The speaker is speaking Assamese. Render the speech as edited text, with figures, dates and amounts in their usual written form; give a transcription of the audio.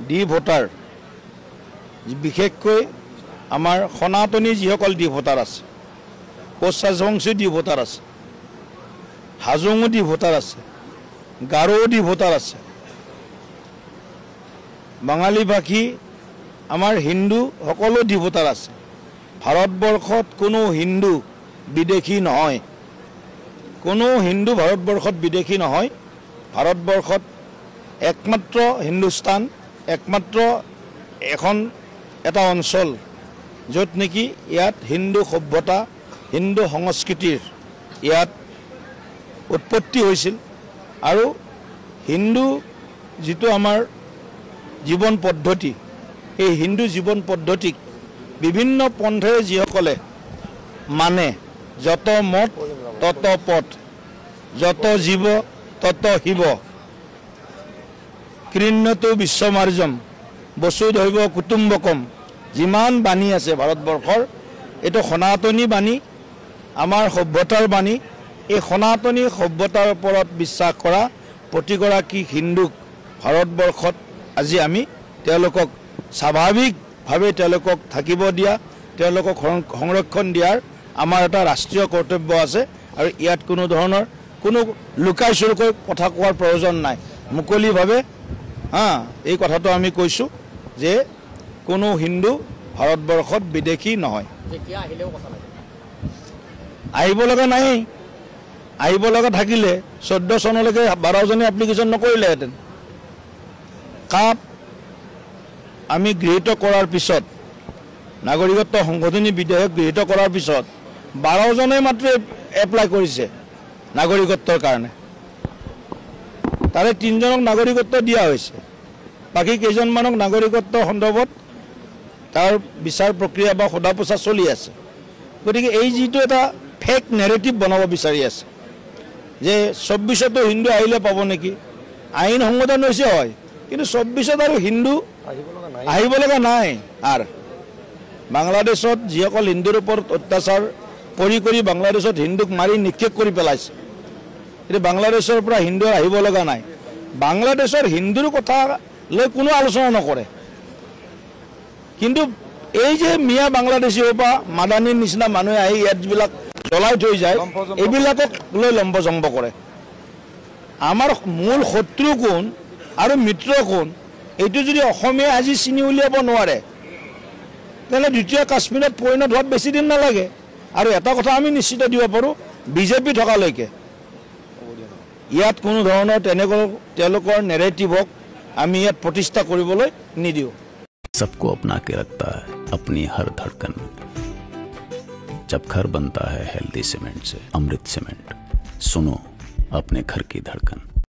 ডি ভোটাৰ বিশেষকৈ আমাৰ সনাতনী যিসকল ডি ভোটাৰ আছে, কোচ ৰাজবংশী ডি ভোটাৰ আছে, হাজোঙো ডি ভোটাৰ আছে, গাৰো ডি ভোটাৰ আছে, বাঙালী ভাষী আমাৰ হিন্দু সকলো ডি ভোটাৰ আছে। ভাৰতবৰ্ষত কোনো হিন্দু বিদেশী নহয়, কোনো হিন্দু ভাৰতবৰ্ষত বিদেশী নহয়। ভাৰতবৰ্ষত একমাত্ৰ হিন্দুস্তান, একমাত্ৰ এটা অঞ্চল য'ত নেকি ইয়াত হিন্দু সভ্যতা, হিন্দু সংস্কৃতিৰ ইয়াত উৎপত্তি হৈছিল। আৰু হিন্দু যিটো আমাৰ জীৱন পদ্ধতি, এই হিন্দু জীৱন পদ্ধতিক বিভিন্ন পন্থেৰে যিসকলে মানে, যত মত তত পথ, যত জীৱ তত শিৱ, কৃণ্যতু বিশ্বমাৰ্যম, বসুধৈৱ কুটুম্বকম, যিমান বাণী আছে ভাৰতবৰ্ষৰ, এইটো সনাতনী বাণী, আমাৰ সভ্যতাৰ বাণী। এই সনাতনী সভ্যতাৰ ওপৰত বিশ্বাস কৰা প্ৰতিগৰাকী হিন্দুক ভাৰতবৰ্ষত আজি আমি তেওঁলোকক স্বাভাৱিকভাৱে তেওঁলোকক থাকিব দিয়া, তেওঁলোকক সংৰক্ষণ দিয়াৰ আমাৰ এটা ৰাষ্ট্ৰীয় কৰ্তব্য আছে। আৰু ইয়াত কোনো ধৰণৰ কোনো লুকাই চুৰকৈ কথা কোৱাৰ প্ৰয়োজন নাই। মুকলিভাৱে এই কথাটো আমি কৈছোঁ যে কোনো হিন্দু ভাৰতবৰ্ষত বিদেশী নহয়। আহিব লগা নাই, আহিব লগা থাকিলে 14 চনলৈকে 12জনে এপ্লিকেশ্যন নকৰিলেহেঁতেন। কাপ আমি গৃহীত কৰাৰ পিছত, নাগৰিকত্ব সংশোধনী বিধেয়ক গৃহীত কৰাৰ পিছত 12জনে মাত্ৰ এপ্লাই কৰিছে নাগৰিকত্বৰ কাৰণে। তাৰে 3জনক নাগৰিকত্ব দিয়া হৈছে, বাকী কেইজনমানক নাগৰিকত্ব সন্দৰ্ভত তাৰ বিচাৰ প্ৰক্ৰিয়া বা সোধা পোছা চলি আছে। গতিকে এই যিটো এটা ফেক নেৰেটিভ বনাব বিচাৰি আছে যে 24তো হিন্দু আহিলে পাব নেকি, আইন সংশোধন হৈছে হয়, কিন্তু 24ত আৰু হিন্দু আহিব লগা নাই। আৰু বাংলাদেশত যিসকল হিন্দুৰ ওপৰত অত্যাচাৰ কৰি বাংলাদেশত হিন্দুক মাৰি নিক্ষেপ কৰি পেলাইছে, এতিয়া বাংলাদেশৰ পৰা হিন্দু আহিব লগা নাই। বাংলাদেশৰ হিন্দুৰ কথা লৈ কোনো আলোচনা নকৰে, কিন্তু এই যে মিয়া বাংলাদেশী পৰা মাদানীৰ নিচিনা মানুহে আহি ইয়াত যিবিলাক জ্বলাই থৈ যায়, এইবিলাকক লৈ লম্বজম্ব কৰে। আমাৰ মূল শত্ৰু কোন আৰু মিত্ৰ কোন, এইটো যদি অসমীয়া আজি চিনি উলিয়াব নোৱাৰে, তেনে দ্বিতীয় কাশ্মীৰত পৰিণত হোৱাত বেছি দিন নালাগে। আৰু এটা কথা আমি নিশ্চিত দিব পাৰোঁ, বিজেপি থকালৈকে ইয়াত কোনো ধৰণৰ তেওঁলোকৰ নেৰেটিভক আমি ইয়াত প্ৰতিষ্ঠা কৰিবলৈ নিদিওঁ। सबको अपना के रखता है अपनी हर धड़कन। जब घर बनता है हेल्दी सीमेंट से, अमृत सीमेंट, सुनो अपने घर की धड़कन।